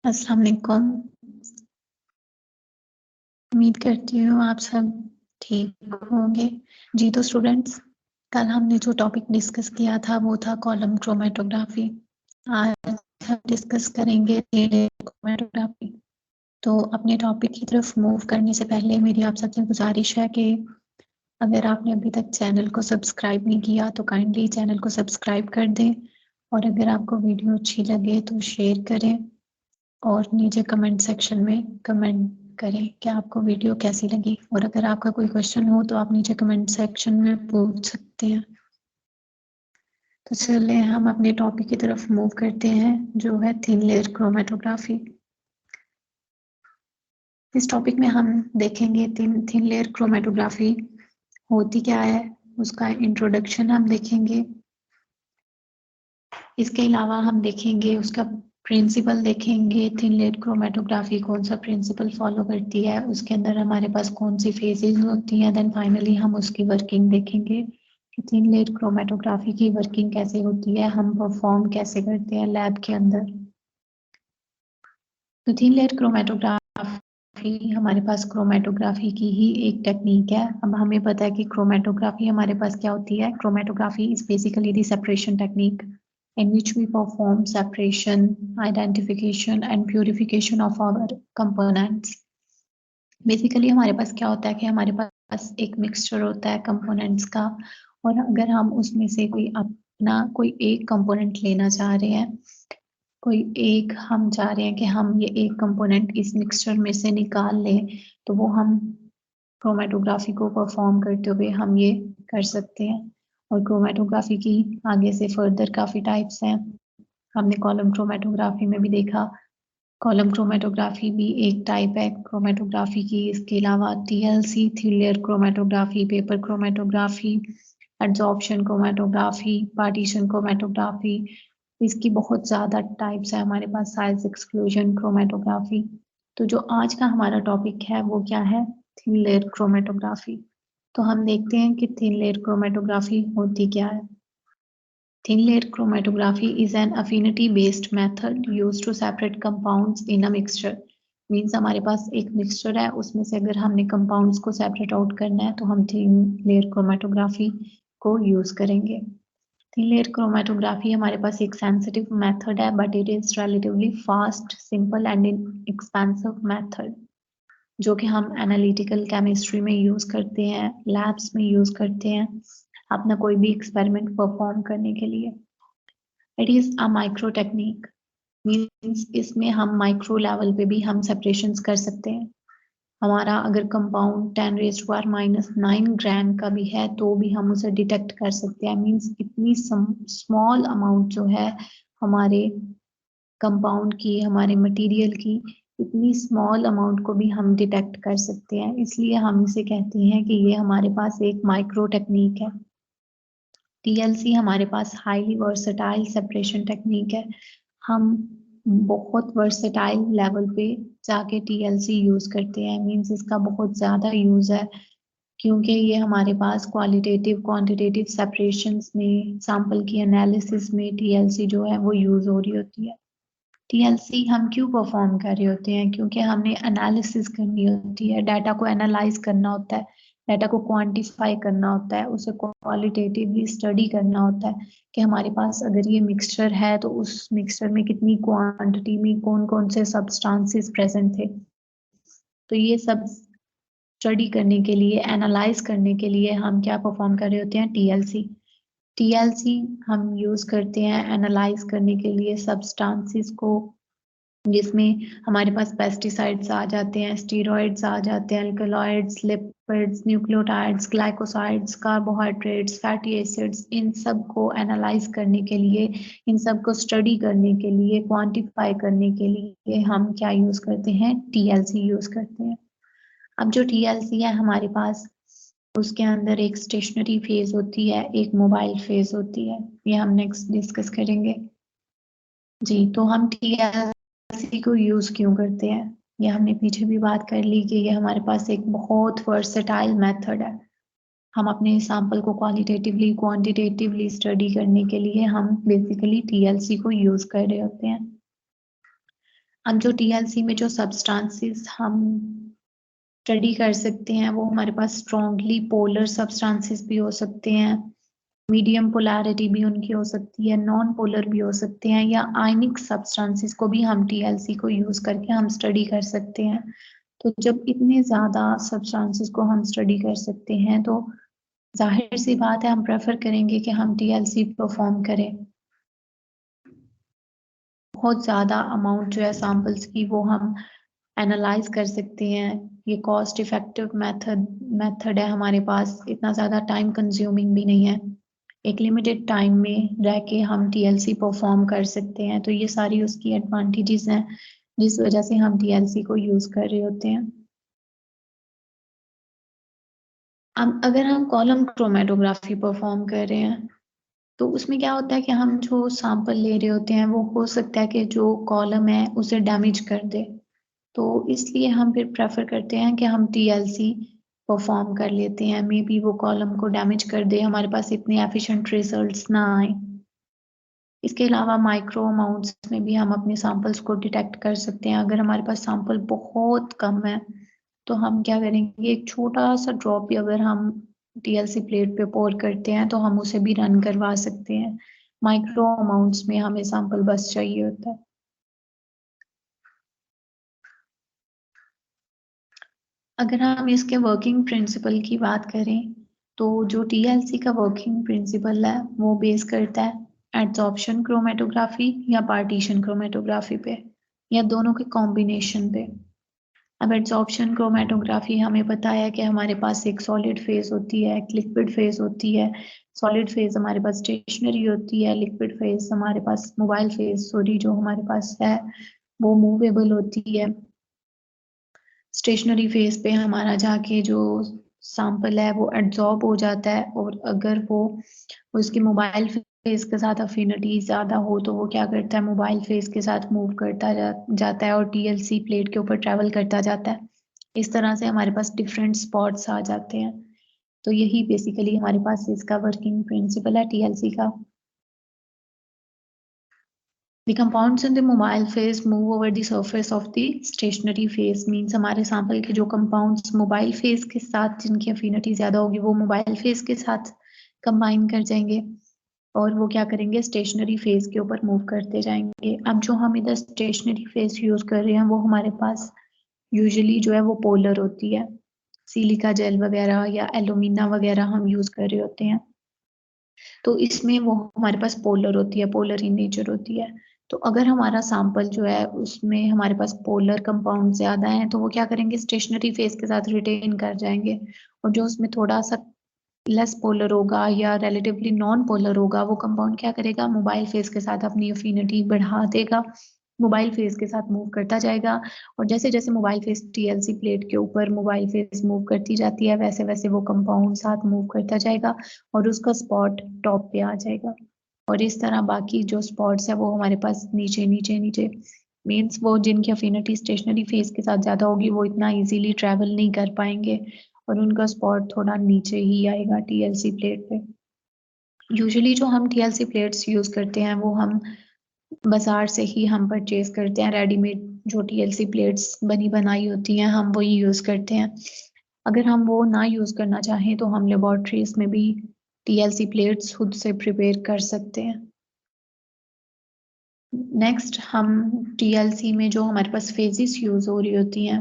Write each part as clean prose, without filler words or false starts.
अस्सलाम वालेकुम। उम्मीद करती हूँ आप सब ठीक होंगे। जी तो स्टूडेंट्स, कल हमने जो टॉपिक डिस्कस किया था वो था कॉलम क्रोमेटोग्राफी। आज हम डिस्कस करेंगे क्रोमेटोग्राफी। तो अपने टॉपिक की तरफ मूव करने से पहले मेरी आप सबसे गुजारिश है कि अगर आपने अभी तक चैनल को सब्सक्राइब नहीं किया तो काइंडली चैनल को सब्सक्राइब कर दें, और अगर आपको वीडियो अच्छी लगे तो शेयर करें और नीचे कमेंट सेक्शन में कमेंट करें कि आपको वीडियो कैसी लगी। और अगर आपका कोई क्वेश्चन हो तो आप नीचे कमेंट सेक्शन में पूछ सकते हैं। तो चलिए हम अपने टॉपिक की तरफ मूव करते हैं जो है थिन लेयर क्रोमेटोग्राफी। इस टॉपिक में हम देखेंगे थिन लेयर क्रोमेटोग्राफी होती क्या है, उसका इंट्रोडक्शन हम देखेंगे। इसके अलावा हम देखेंगे उसका प्रिंसिपल देखेंगे, थिन लेयर क्रोमेटोग्राफी कौन सा प्रिंसिपल फॉलो करती है, उसके अंदर हमारे पास कौन सी फेजेस होती हैं। देन फाइनली हम उसकी वर्किंग देखेंगे कि थिन लेयर क्रोमेटोग्राफी की वर्किंग कैसे होती है, हम परफॉर्म कैसे करते हैं लैब के अंदर। तो थिन लेयर क्रोमेटोग्राफी हमारे पास क्रोमेटोग्राफी की ही एक टेक्निक है। अब हमें पता है कि क्रोमेटोग्राफी हमारे पास क्या होती है। Chromatography is basically the separation technique in which we perform separation, identification and purification of our components. Basically हमारे पास क्या होता है कि हमारे पास एक मिक्सचर होता है कंपोनेंट्स का, और अगर हम उसमें से कोई एक कंपोनेंट लेना चाह रहे हैं, हम चाह रहे हैं कि हम ये एक कंपोनेंट इस मिक्सचर में से निकाल लें, तो वो हम क्रोमेटोग्राफी को परफॉर्म करते हुए हम ये कर सकते हैं। और क्रोमेटोग्राफी की आगे से फर्दर काफी टाइप्स हैं। हमने कॉलम क्रोमेटोग्राफी में भी देखा, कॉलम क्रोमेटोग्राफी भी एक टाइप है क्रोमेटोग्राफी की। इसके अलावा TLC thin layer chromatography, paper chromatography, adsorption chromatography, partition chromatography, इसकी बहुत ज्यादा टाइप्स है हमारे पास। Size exclusion chromatography. तो जो आज का हमारा टॉपिक है वो क्या है, थिन लेयर क्रोमेटोग्राफी। तो हम देखते हैं कि थिन लेयर क्रोमेटोग्राफी होती क्या है। Thin layer chromatography is an affinity-based method used to separate compounds in a mixture. Means हमारे पास एक मिक्सचर है, उसमें से अगर हमने कंपाउंड्स को सेपरेट आउट करना है तो हम थिन लेयर क्रोमेटोग्राफी को यूज करेंगे। थिन लेयर क्रोमेटोग्राफी हमारे पास एक सेंसिटिव मेथड है, but it is relatively fast, simple and inexpensive method, जो कि हम एनालिटिकल केमिस्ट्री में यूज करते हैं, लैब्स में यूज करते हैं अपना कोई भी एक्सपेरिमेंट परफॉर्म करने के लिए। It is a micro technique, means इसमें हम माइक्रो लेवल पे भी हम सेपरेशंस कर सकते हैं। हमारा अगर कंपाउंड 10⁻⁻⁹ ग्राम का भी है तो भी हम उसे डिटेक्ट कर सकते हैं। मीन्स इतनी स्मॉल अमाउंट जो है हमारे कंपाउंड की, हमारे मटेरियल की, इतनी स्मॉल अमाउंट को भी हम डिटेक्ट कर सकते हैं। इसलिए हम इसे कहते हैं कि ये हमारे पास एक माइक्रो टेक्निक है। टीएलसी हमारे पास हाईली वर्सेटाइल सेपरेशन टेक्निक है। हम बहुत वर्सेटाइल लेवल पे जाके टीएलसी यूज करते हैं। मींस इसका बहुत ज्यादा यूज है, क्योंकि ये हमारे पास क्वालिटेटिव क्वांटिटेटिव सेपरेशंस में, सैंपल की एनालिसिस में टीएलसी जो है वो यूज हो रही होती है। टीएलसी हम क्यों परफॉर्म कर रहे होते हैं, क्योंकि हमने एनालिसिस करनी होती है, डाटा को एनालाइज करना होता है, डाटा को क्वांटिफाई करना होता है, उसे क्वालिटेटिवली स्टडी करना होता है कि हमारे पास अगर ये मिक्सचर है तो उस मिक्सचर में कितनी क्वांटिटी में कौन कौन से सब्सटेंसेस प्रेजेंट थे। तो ये सब स्टडी करने के लिए, एनालाइज करने के लिए हम क्या परफॉर्म कर रहे होते हैं, टीएलसी। टीएलसी हम यूज करते हैं एनालाइज करने के लिए सब्सटेंसेस को, जिसमें हमारे पास पेस्टिसाइड्स आ जाते हैं, स्टीरॉइड्स आ जाते हैं, alkaloids, lipids, nucleotides, glycosides, carbohydrates, fatty acids, इन सब को एनालाइज करने के लिए, इन सब को स्टडी करने के लिए, क्वांटिफाई करने के लिए हम क्या यूज करते हैं, टीएलसी यूज करते हैं। अब जो टीएलसी है हमारे पास, उसके अंदर एक स्टेशनरी फेज होती है, एक मोबाइल फेज होती है। ये हम नेक्स्ट डिस्कस करेंगे। जी, तो हम टीएलसी को यूज क्यों करते हैं, ये हमने पीछे भी बात कर ली कि ये हमारे पास एक बहुत वर्सेटाइल मेथड है। हम अपने सैंपल को क्वालिटेटिवली क्वांटिटेटिवली स्टडी करने के लिए हम बेसिकली टीएलसी को यूज कर रहे होते हैं। अब जो टीएलसी में जो सब्सटेंसेस हम स्टडी कर सकते हैं वो हमारे पास स्ट्रॉन्गली पोलर सब्सटेंसेस भी हो सकते हैं, मीडियम पोलैरिटी भी उनकी हो सकती है, नॉन पोलर भी हो सकते हैं, या आयनिक सब्सटेंसेस को भी हम टीएलसी को यूज करके हम स्टडी कर सकते हैं। तो जब इतने ज्यादा सब्सटेंसेस को हम स्टडी कर सकते हैं तो जाहिर सी बात है हम प्रेफर करेंगे कि हम टीएलसी परफॉर्म करें। बहुत ज्यादा अमाउंट जो है सैंपल्स की वो हम एनालाइज कर सकते हैं। ये कॉस्ट इफेक्टिव मेथड है हमारे पास, इतना ज्यादा टाइम कंज्यूमिंग भी नहीं है, एक लिमिटेड टाइम में रह के हम टीएलसी परफॉर्म कर सकते हैं। तो ये सारी उसकी एडवांटेजेस हैं जिस वजह से हम टीएलसी को यूज कर रहे होते हैं। अब अगर हम कॉलम क्रोमेटोग्राफी परफॉर्म कर रहे हैं तो उसमें क्या होता है कि हम जो सैंपल ले रहे होते हैं वो हो सकता है कि जो कॉलम है उसे डैमेज कर दे, तो इसलिए हम फिर प्रेफर करते हैं कि हम टीएलसी परफॉर्म कर लेते हैं। मे बी वो कॉलम को डैमेज कर दे, हमारे पास इतने एफिशिएंट रिजल्ट्स ना आए। इसके अलावा माइक्रो अमाउंट्स में भी हम अपने सैंपल्स को डिटेक्ट कर सकते हैं। अगर हमारे पास सैंपल बहुत कम है तो हम क्या करेंगे, एक छोटा सा ड्रॉप भी अगर हम टीएलसी प्लेट पे पोर करते हैं तो हम उसे भी रन करवा सकते हैं। माइक्रो अमाउंट्स में हमें सैंपल बस चाहिए होता है। अगर हम इसके वर्किंग प्रिंसिपल की बात करें तो जो टीएलसी का वर्किंग प्रिंसिपल है वो बेस करता है एडसॉर्प्शन क्रोमेटोग्राफी या पार्टीशन क्रोमेटोग्राफी पे, या दोनों के कॉम्बिनेशन पे। अब एडसॉर्प्शन क्रोमेटोग्राफी हमें पता है कि हमारे पास एक सॉलिड फेज होती है, एक लिक्विड फेज होती है। सॉलिड फेज हमारे पास स्टेशनरी होती है, लिक्विड फेज हमारे पास मोबाइल फेज सॉरी जो हमारे पास है वो मूवेबल होती है। स्टेशनरी फेज पे हमारा जाके जो सैंपल है वो एड्सॉर्ब हो जाता है, और अगर वो उसकी मोबाइल फेज के साथ अफिनिटी ज्यादा हो तो वो क्या करता है, मोबाइल फेज के साथ मूव करता जाता है और टीएलसी प्लेट के ऊपर ट्रेवल करता जाता है। इस तरह से हमारे पास डिफरेंट स्पॉट्स आ जाते हैं। तो यही बेसिकली हमारे पास इसका वर्किंग प्रिंसिपल है टीएलसी का। The compounds in the mobile phase move over the surface of the stationary phase, means हमारे सैंपल के जो कंपाउंड्स मोबाइल फेज के साथ जिनकी अफिनिटी ज्यादा होगी वो मोबाइल फेज के साथ कंबाइन कर जाएंगे और वो क्या करेंगे, स्टेशनरी फेज के ऊपर मूव करते जाएंगे। अब जो हम इधर स्टेशनरी फेज यूज कर रहे हैं वो हमारे पास यूजुअली जो है वो पोलर होती है, सिलिका जेल वगैरह या एलुमिना वगैरह हम यूज कर रहे होते हैं। तो इसमें वो हमारे पास पोलर होती है, पोलर इन नेचर होती है। तो अगर हमारा सैंपल जो है उसमें हमारे पास पोलर कंपाउंड ज्यादा है तो वो क्या करेंगे, स्टेशनरी फेज के साथ रिटेन कर जाएंगे, और जो उसमें थोड़ा सा लेस पोलर होगा या रिलेटिवली नॉन पोलर होगा वो कंपाउंड क्या करेगा, मोबाइल फेज के साथ अपनी अफिनिटी बढ़ा देगा, मोबाइल फेज के साथ मूव करता जाएगा। और जैसे जैसे मोबाइल फेज टीएलसी प्लेट के ऊपर मोबाइल फेज मूव करती जाती है वैसे वैसे वो कंपाउंड साथ मूव करता जाएगा और उसका स्पॉट टॉप पे आ जाएगा। और इस तरह बाकी जो स्पॉट्स है वो हमारे पास नीचे नीचे नीचे, मीन्स वो जिनकी अफिनिटी स्टेशनरी फेज के साथ ज्यादा होगी वो इतना इजीली ट्रेवल नहीं कर पाएंगे और उनका स्पॉट थोड़ा नीचे ही आएगा टीएलसी प्लेट पे। यूजुअली जो हम टीएलसी प्लेट्स यूज करते हैं वो हम बाजार से ही हम परचेज करते हैं, रेडीमेड जो टीएलसी प्लेट्स बनी बनाई होती हैं हम वही यूज करते हैं। अगर हम वो ना यूज करना चाहें तो हम लेबोरेटरीज में भी टीएलसी प्लेट्स खुद से प्रिपेयर कर सकते हैं। नेक्स्ट हम टीएलसी में जो हमारे पास फेजेस यूज हो रही होती हैं,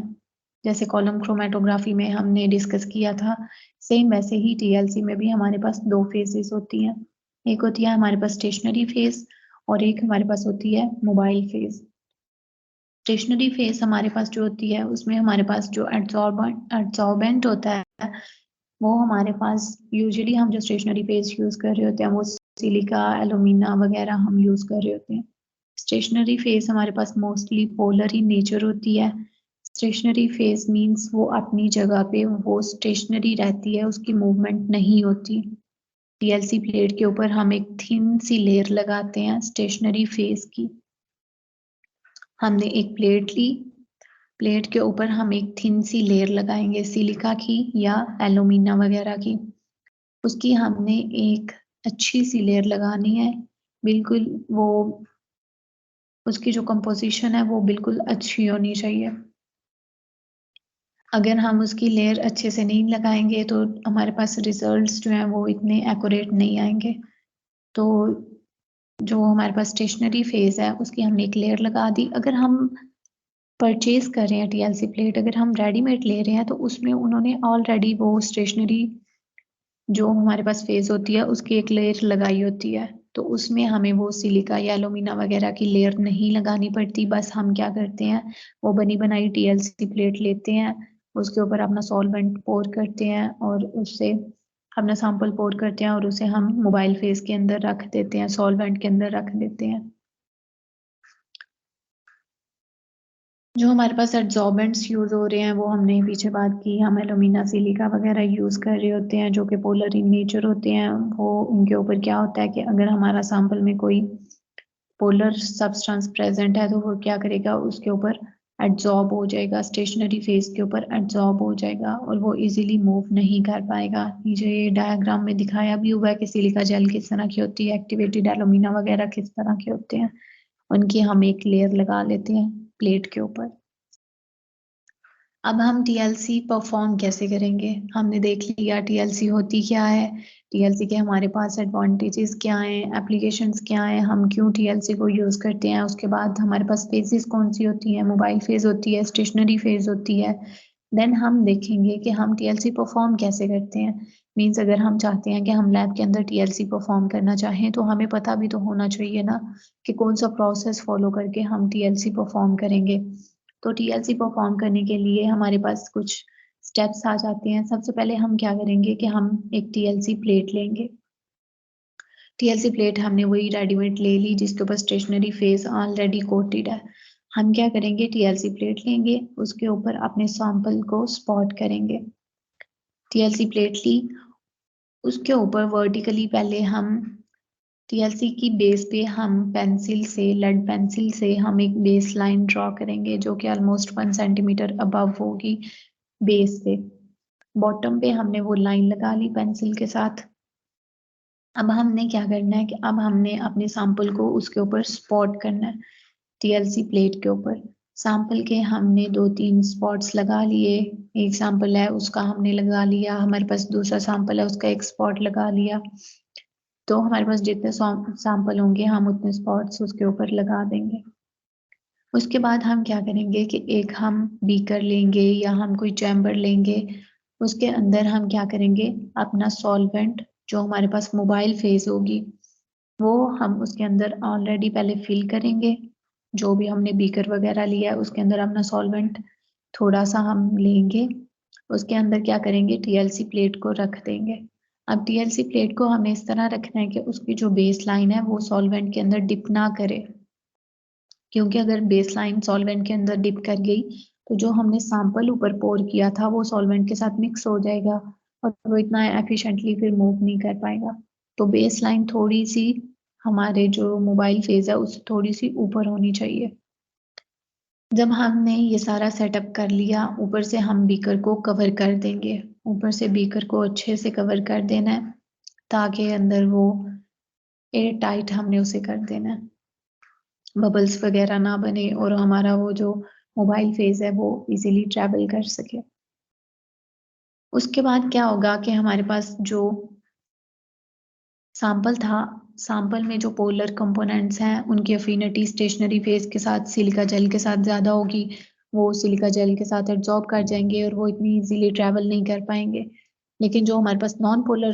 जैसे कॉलम क्रोमेटोग्राफी में हमने डिस्कस किया था, सेम वैसे ही टीएलसी में भी हमारे पास दो फेजेस होती हैं। एक होती है हमारे पास स्टेशनरी फेज और एक हमारे पास होती है मोबाइल फेज। स्टेशनरी फेज हमारे पास जो होती है उसमें हमारे पास जो एड्सॉर्बेंट होता है वो हमारे पास यूजुअली हम जो स्टेशनरी फेज यूज कर रहे होते हैं वो सिलिका एलुमिना वगैरह हम यूज कर रहे होते हैं। स्टेशनरी फेज हमारे पास मोस्टली पोलर इन नेचर होती है। स्टेशनरी फेज मींस वो अपनी जगह पे वो स्टेशनरी रहती है, उसकी मूवमेंट नहीं होती। टीएलसी प्लेट के ऊपर हम एक थिन सी लेयर लगाते हैं स्टेशनरी फेज की। हमने एक प्लेट ली, प्लेट के ऊपर हम एक थिन सी लेयर लगाएंगे सिलिका की या एलुमिना वगैरह की। उसकी हमने एक अच्छी सी लेयर लगानी है, बिल्कुल वो उसकी जो कंपोजिशन है वो बिल्कुल अच्छी होनी चाहिए। अगर हम उसकी लेयर अच्छे से नहीं लगाएंगे तो हमारे पास रिजल्ट्स जो हैं वो इतने एक्यूरेट नहीं आएंगे। तो जो हमारे पास स्टेशनरी फेज है उसकी हमने एक लेयर लगा दी। अगर हम परचेज कर रहे हैं टीएलसी प्लेट, अगर हम रेडीमेड ले रहे हैं तो उसमें उन्होंने ऑलरेडी वो स्टेशनरी जो हमारे पास फेज होती है उसकी एक लेयर लगाई होती है, तो उसमें हमें वो सिलिका या एलुमिना वगैरह की लेयर नहीं लगानी पड़ती। बस हम क्या करते हैं, वो बनी बनाई टीएलसी प्लेट लेते हैं, उसके ऊपर अपना सॉल्वेंट पोर करते हैं और उससे अपना सैंपल पोर करते हैं और उसे हम मोबाइल फेस के अंदर रख देते हैं, सॉल्वेंट के अंदर रख देते हैं। जो हमारे पास एड्सॉर्बेंट्स यूज हो रहे हैं वो हमने पीछे बात की, हम एलुमिना सिलिका वगैरह यूज कर रहे होते हैं जो कि पोलर इन नेचर होते हैं। वो उनके ऊपर क्या होता है कि अगर हमारा सैंपल में कोई पोलर सब्सटेंस प्रेजेंट है तो वो क्या करेगा, उसके ऊपर एड्सॉर्ब हो जाएगा, स्टेशनरी फेस के ऊपर एड्सॉर्ब हो जाएगा और वो इजीली मूव नहीं कर पाएगा। नीचे ये डायग्राम में दिखाया भी हुआ है कि सिलिका जेल किस तरह की होती है, एक्टिवेटेड एलुमिना वगैरह किस तरह के होते हैं, उनकी हम एक लेयर लगा लेते हैं प्लेट के ऊपर। अब हम टीएलसी परफॉर्म कैसे करेंगे, हमने देख लिया टीएलसी होती क्या है, टीएलसी के हमारे पास एडवांटेजेस क्या हैं, एप्लीकेशंस क्या हैं, हम क्यों टीएलसी को यूज करते हैं। उसके बाद हमारे पास फेजेस कौन सी होती हैं, मोबाइल फेज होती है, स्टेशनरी फेज होती है। देन हम देखेंगे कि हम टीएलसी परफॉर्म कैसे करते हैं। मीन्स अगर हम चाहते हैं कि हम लैब के अंदर टीएलसी परफॉर्म करना चाहें तो हमें पता भी तो होना चाहिए ना कि कौन सा प्रोसेस फॉलो करके हम टीएलसी परफॉर्म करेंगे। तो टीएलसी परफॉर्म करने के लिए हमारे पास कुछ स्टेप्स आ जाते हैं। सबसे पहले हम क्या करेंगे कि हम एक टीएलसी प्लेट लेंगे। टीएलसी प्लेट हमने वही रेडीमेड ले ली जिसके ऊपर स्टेशनरी फेस ऑलरेडी कोटेड है। हम क्या करेंगे, टीएलसी प्लेट लेंगे, उसके ऊपर अपने सैंपल को स्पॉट करेंगे। टीएलसी प्लेट ली, उसके ऊपर वर्टिकली पहले हम टीएलसी की बेस पे हम पेंसिल से, लेड पेंसिल से हम एक बेस लाइन ड्रॉ करेंगे जो कि ऑलमोस्ट 1 सेंटीमीटर अबव होगी बेस से। बॉटम पे हमने वो लाइन लगा ली पेंसिल के साथ। अब हमने क्या करना है कि अब हमने अपने सैंपल को उसके ऊपर स्पॉट करना है, टीएलसी प्लेट के ऊपर। सैंपल के हमने 2-3 स्पॉट्स लगा लिए, एक सैंपल है उसका हमने लगा लिया, हमारे पास दूसरा सैंपल है उसका एक स्पॉट लगा लिया। तो हमारे पास जितने सैंपल होंगे हम उतने स्पॉट्स उसके ऊपर लगा देंगे। उसके बाद हम क्या करेंगे कि एक हम बीकर लेंगे या हम कोई चैम्बर लेंगे, उसके अंदर हम क्या करेंगे, अपना सॉल्वेंट जो हमारे पास मोबाइल फेज होगी वो हम उसके अंदर ऑलरेडी पहले फिल करेंगे। जो भी हमने बीकर वगैरह लिया है उसके अंदर अपना सॉल्वेंट थोड़ा सा हम लेंगे, उसके अंदर क्या करेंगे, टीएलसी प्लेट को रख देंगे। अब टीएलसी प्लेट को हमें इस तरह रखना है कि उसकी जो बेस लाइन है वो सॉल्वेंट के अंदर डिप ना करे, क्योंकि अगर बेस लाइन सॉल्वेंट के अंदर डिप कर गई तो जो हमने सैंपल ऊपर पोर किया था वो सॉल्वेंट के साथ मिक्स हो जाएगा और वो इतना एफिशिएंटली फिर मूव नहीं कर पाएगा। तो बेस लाइन थोड़ी सी हमारे जो मोबाइल फेज है उससे थोड़ी सी ऊपर होनी चाहिए। जब हमने ये सारा सेटअप कर लिया, ऊपर से हम बीकर को कवर कर देंगे, ऊपर से बीकर को अच्छे से कवर कर देना है ताकि अंदर वो एयर टाइट हमने उसे कर देना है, बबल्स वगैरह ना बने और हमारा वो जो मोबाइल फेज है वो इजीली ट्रैवल कर सके। उसके बाद क्या होगा कि हमारे पास जो सैंपल था, सैंपल में जो पोलर कंपोनेंट्स हैं उनकी अफिनिटी स्टेशनरी फेज के साथ सिलिका जेल के साथ ज्यादा होगी, वो सिलिका जेल के साथ एब्जॉर्ब कर जाएंगे और वो इतनी इजीली ट्रैवल नहीं कर पाएंगे। लेकिन जो हमारे पास नॉन पोलर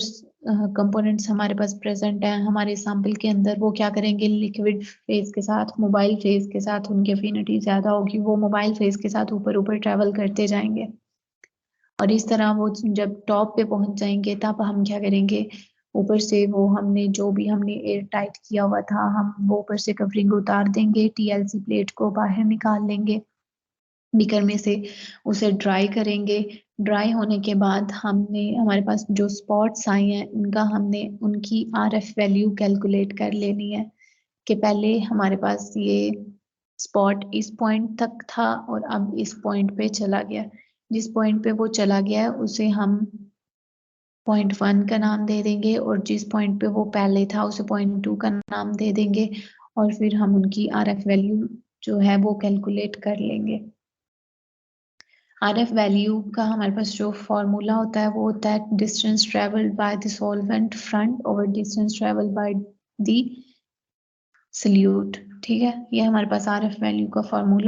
कंपोनेंट्स हमारे पास प्रेजेंट हैं हमारे सैंपल के अंदर, वो क्या करेंगे, लिक्विड फेज के साथ, मोबाइल फेज के साथ उनकी अफिनिटी ज्यादा होगी, वो मोबाइल फेज के साथ ऊपर ऊपर ट्रैवल करते जाएंगे और इस तरह वो जब टॉप पे पहुंच जाएंगे तब हम क्या करेंगे, ऊपर से वो हमने जो भी हमने एयर टाइट किया हुआ था हम वो ऊपर से कवरिंग उतार देंगे, टीएलसी प्लेट को बाहर निकाल लेंगे बीकर में से, उसे ड्राई करेंगे। ड्राई होने के बाद हमने हमारे पास जो स्पॉट्स आए हैं उनका हमने उनकी आरएफ वैल्यू कैलकुलेट कर लेनी है कि पहले हमारे पास ये स्पॉट इस पॉइंट तक था और अब इस पॉइंट पे चला गया, जिस पॉइंट पे वो चला गया है उसे हम .1 का नाम दे देंगे और जिस पॉइंट पे वो पहले था उसे .2 का नाम दे देंगे और फिर हम उनकी RF वैल्यू जो है वो कैलकुलेट कर लेंगे। RF वैल्यू का हमारे पास जो फॉर्मूला होता है वो होता है distance travelled by the solvent front over distance travelled by the solute. ठीक है, ये हमारे पास RF वैल्यू का फॉर्मूला